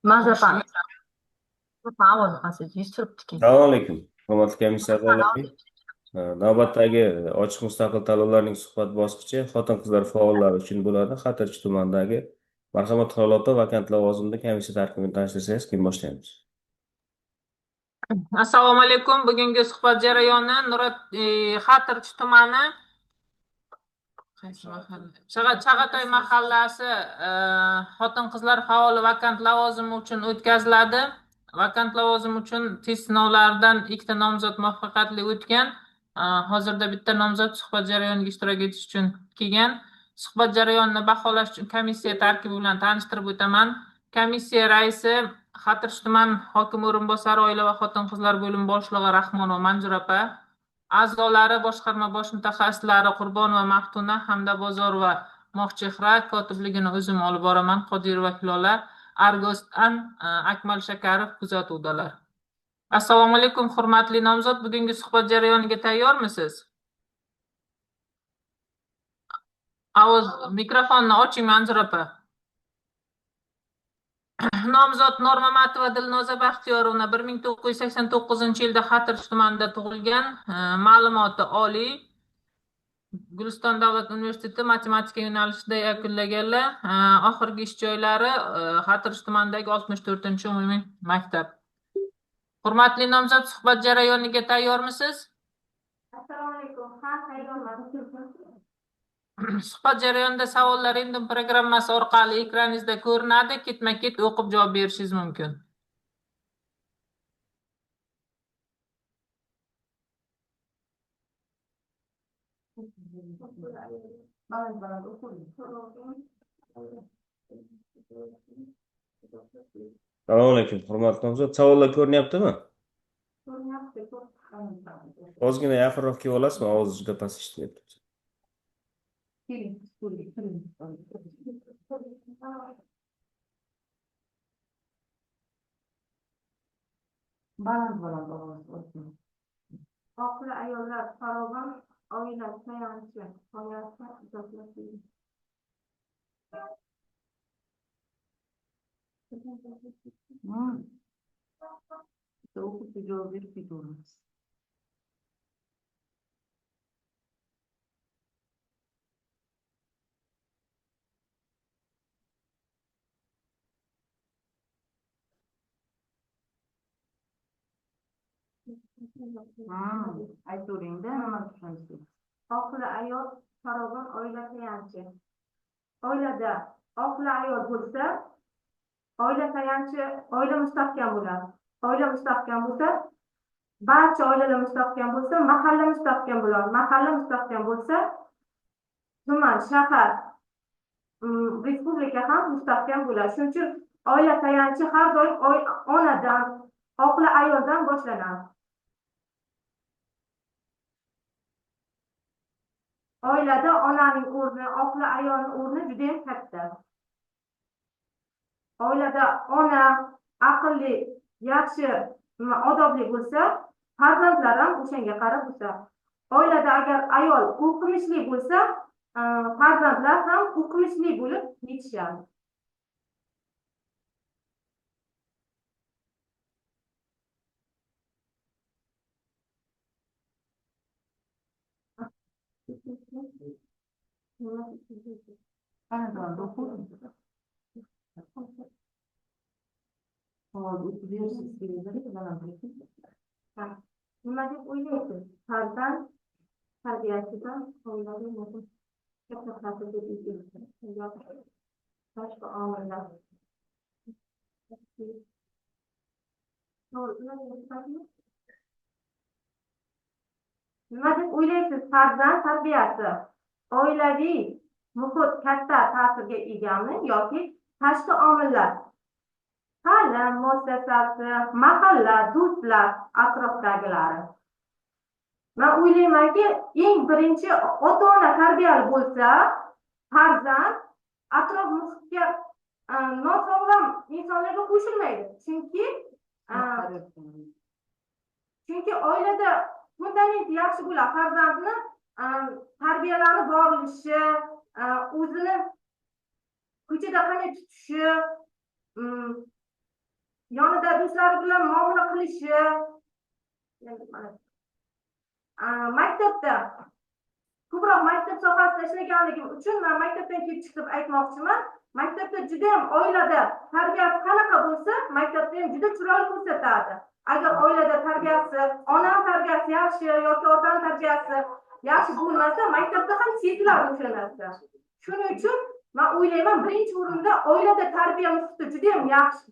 맞아, 봐. 아워즈 passage yuribdiki. Assalomu alaykum, hurmatli komissiya a'zolari. Navbatdagi ochiq mustaqil tanlovlarning suhbat bosqichi xotin-qizlar faollari uchun bo'ladi. Xatirchi tumanidagi Marhamat Xolota vakant lavozimida komissiya tarkibini tanishtirsangiz, kim boshlaymiz? Assalomu alaykum. Bugungi suhbat jarayoni Xatirchi tumani Chag'atoy mahallasi xotin-qizlar faol vakant lavozimi uchun o'tkaziladi. Vakant lavozim uchun test sinovlaridan ikkita nomzod muvaffaqiyatli o'tgan. Hozirda bitta nomzod suhbat jarayoniga ishtirok etish uchun kelgan. Suhbat jarayonini baholash uchun komissiya tarkibi bilan tanishtirib o'taman. Komissiya raisi Xatirchi tuman hokimi o'rinbosari oila va xotin-qizlar bo'limi boshlig'i Rahmonova Manjur opa. A'zolari boshqarma bosh mutaxassislari Qurbonova Maftuna hamda Bozorova Moqchehra, kotibligini o'zim olib boraman. Qodirova Hilola, Argosdan Akmal Shakarov kuzatuvdalar. Assalomu alaykum, hurmatli nomzod, bugungi suhbat jarayoniga tayyormisiz? Mikrofonni oching, Manzur opa. Nomzod Normamatova Dilnoza Baxtiyorovna 1989-yilda Xatirchi tumanida tug'ilgan, ma'lumoti oliy. Guliston davlat universiteti matematika yo'nalishida yakunlaganlar. Oxirgi ish joylari Xatirchi tumanidagi 64-umumiy maktab. Hurmatli nomzod, suhbat jarayoniga tayyormisiz? Assalomu alaykum. Ha, tayyorman. Suhbat jarayonida savollar Endum programmasi orqali ekraningizda ko'rinadi. Ketma-ket o'qib javob berishingiz mumkin. Assalomu alaykum, hurmatli nomzod. Savollar ko'rinyaptimi? Ozgina yaqinroq kelib olasizmi? Ovoz juda past eshitilyapti. Baland ovoz. Oqila ayollar farovon, oila tayanchi, g'oyasi izohlashadi. O'qib javob berib ketaveramiz. Aytavering-da, nima tushunsiz. Oqila ayol farovon, oila tayanchi. Oilada oqila ayol bo'lsa, oila tayanchi, oila mustahkam bo'ladi. Oila mustahkam bo'lsa, barcha oilalar mustahkam bo'lsa, mahalla mustahkam bo'ladi. Mahalla mustahkam bo'lsa, tuman, shahar, respublika ham mustahkam bo'ladi. Shuning uchun oila tayanchi har doim onadan, oqila ayoldan boshlanadi. Oilada onaning o'rni, oqila ayolning o'rni juda ham katta. Oilada ona aqlli, yaxshi, odobli bo'lsa, farzandlar ham o'shanga qarab o'sadi. Oilada agar ayol o'qimishli bo'lsa, farzandlar ham o'qimishli bo'lib yetishadi. Nima deb o'ylaysiz? Farzand tarbiyasidan oilaviy muhim katta ta'sir etadi. Boshqa omillar. Nima deb o'ylaysiz? Farzand tarbiyasi oilaviy muhit katta ta'sirga egami yoki tashqi omillar? Ta'lim muassasasi, mahalla, do'stlar, atrofdagilari. Men o'ylaymanki, eng birinchi ota-ona tarbiyali bo'lsa, farzand atrof muhitga nosog'lom insonlarga qo'shilmaydi. Chunki oilada fundament yaxshi bo'ladi. Farzandni tarbiyalanib borilishi, o'zini ko'chada qanday tutishi, bilan muomala qilishi, maktabda ko'proq maktab sohasida ishlaganligim uchun men maktabdan kelib chiqib aytmoqchiman. Maktabda juda ham oilada tarbiyasi qanaqa bo'lsa, maktabda ham juda chiroyli ko'rsatadi. Agar oilada tarbiyasi, ona tarbiyasi yaxshi yoki ota tarbiyasi yaxshi bo'lmasa, maktabda ham sezilardi o'sha narsa. Shuning uchun men o'ylayman, birinchi o'rinda oilada tarbiya muhiti juda ham yaxshi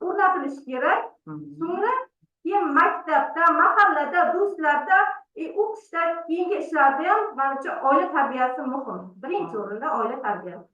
o'rnatilishi kerak. So'ngra keyin maktabda, mahallada, do'stlarda, o'qishda, keyingi ishlarda ham menimcha oila tarbiyasi muhim. Birinchi o'rinda oila tarbiyasi.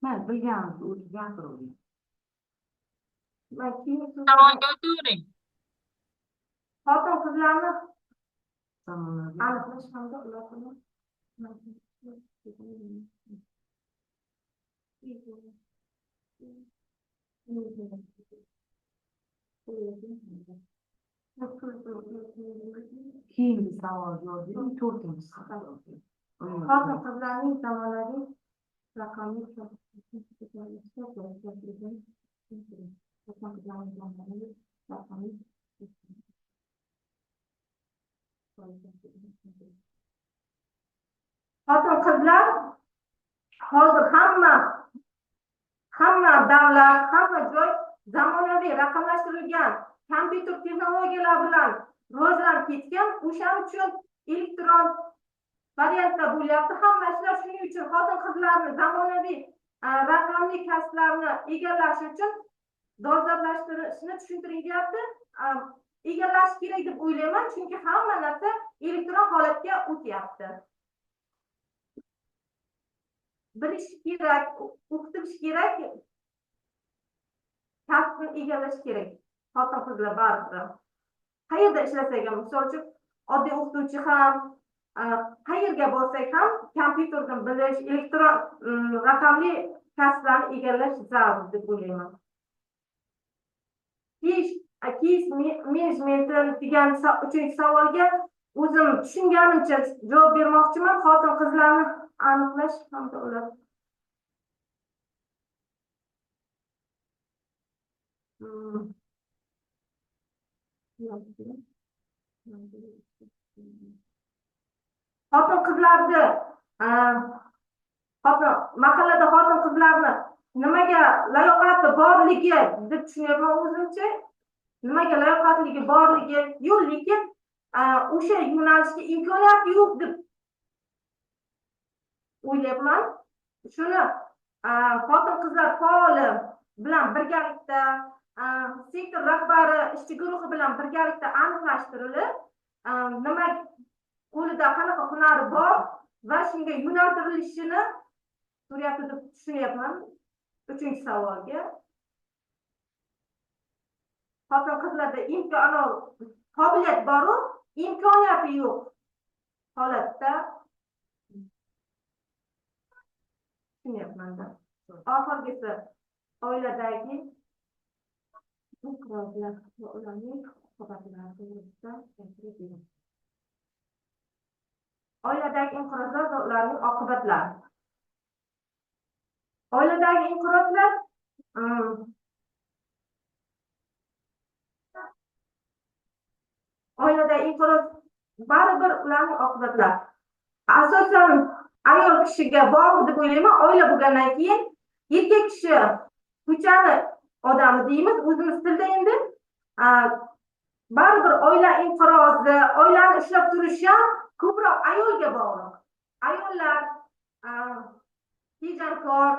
Ben bilgan o'tgan turuvdim. Savolga o'tavering. Xotin qizlarni Zamonaviy. aniqlash hamda ularni Keyingi savol yozdim, 4-chi savol. xotin qizlarning zamonaviy raqamli xotin qizlar hozir hamma davlat, hamma joy zamonaviy raqamlashtirilgan kompyuter texnologiyalar bilan rivojlanib ketgan. O'shaning uchun elektron variantda bo'lyapti hamma ishlar. Shuning uchun xotin qizlarni zamonaviy raqamli kasblarni egallash uchun dolzarblashtirishni tushuntiring deyapti. Egallash kerak deb o'ylayman, chunki hamma narsa elektron holatga o'tyapti. Bilish kerak, o'qitish kerak, kasbni egallash kerak. Xotin qizlar baribir. Qayerda ishlasak ham, misol uchun oddiy o'qituvchi ham, qayerga borsak ham kompyuterni bilish, elektron raqamli kasblarni egallash zarur deb o'ylayman. Keys menejmenti degan 3-chi savolga o'zim tushunganimcha javob bermoqchiman. Xotin qizlarni aniqlash hamda ular xotin qizlarni mahallada xotin qizlarni nimaga layoqati borligi deb tushunyapman o'zimcha. Nimaga layoqatligi borligi yo'q, lekin o'sha yo'nalishga imkoniyat yo'q deb o'ylayapman. Shuni xotin qizlar faoli bilan birgalikda, sektor rahbari ishchi guruhi bilan birgalikda aniqlashtirilib, nima qo'lida qanaqa hunari bor va shunga yo'naltirilishini so'rayapti deb tushunyapman. 3-chi savolga. Xotin qizlarda qobiliyat bor-u, imkoniyati yo'q holatda tushunyapman. Oxirgisi oiladagi inqirozlar va ularning oqibatlari to'g'risida gapirib bering. Oiladagi inqirozlar va ularning oqibatlari. Oiladagi inqirozlar baribir ularning oqibatlari. Asosan ayol kishiga bog'liq deb o'ylayman. Oila bo'lgandan keyin erkak kishi ko'chani odami deymiz o'zimiz tilda endi. Baribir oila inqirozi, oilani ushlab turish ham ko'proq ayolga bog'liq. Ayollar tejamkor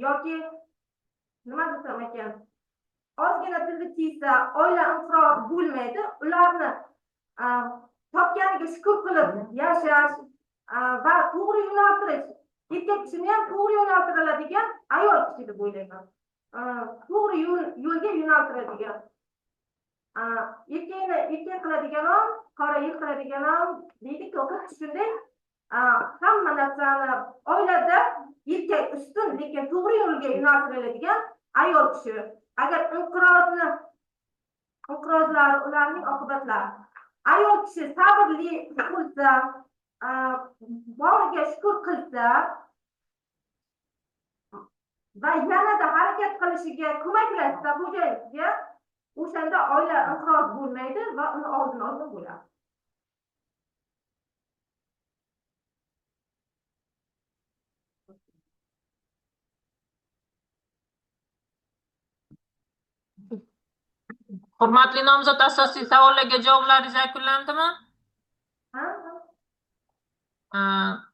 yoki nima desam ekan, ozgina tilda tiysa oila inqirozi bo'lmaydi. Ularni topganiga shukur qilib yashash va to'g'ri yo'naltirish, erkak kishini ham to'g'ri yo'naltiriladigan ayol kishi deb o'ylayman. To'g'ri yo'lga yo'naltiradigan erkak qiladigan ham qora yiqiladigan ham deydi-ku, shunday hamma narsani oilada erkak ustun, lekin to'g'ri yo'lga yo'naltiriladigan ayol kishi. Agar inqirozlar, ularning oqibatlari. Ayol kishi sabrli bo'lsa, boriga shukur qilsa va yanada harakat qilishiga ko'maklashsa xo'jayiniga, o'shanda oila inqiroz bo'lmaydi va uni oldini olgan bo'ladi. Hurmatli nomzod, asosiy savollarga javoblaringiz yakunlandimi?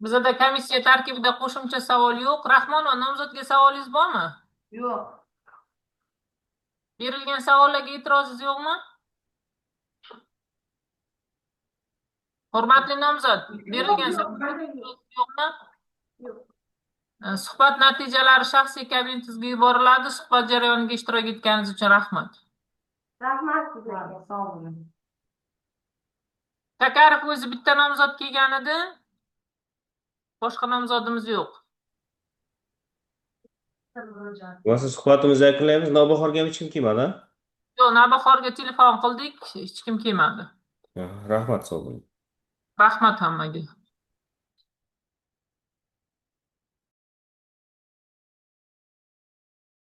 Bizda komissiya tarkibida qo'shimcha savol yo'q. Rahmonova, nomzodga savolingiz bormi? Yo'q. Berilgan savollarga e'tirozingiz yo'qmi? Hurmatli nomzod, berilgan savollarga e'tirozingiz yo'qmi? Yo'q. Suhbat natijalari shaxsiy kabinetingizga yuboriladi. Suhbat jarayoniga ishtirok etganingiz uchun rahmat. Rahmat sizlarga. Sog' bo'ling. Takarov o'zi bitta nomzod kelgan edi. Boshqa nomzodimiz yo'q. Bo'lmasa suhbatimizni yakunlaymiz. Navbahorga ham hech kim kelmadi? Yo'q, Navbahorga telefon qildik, hech kim kelmadi. Rahmat, sog' bo'ling. Rahmat hammaga.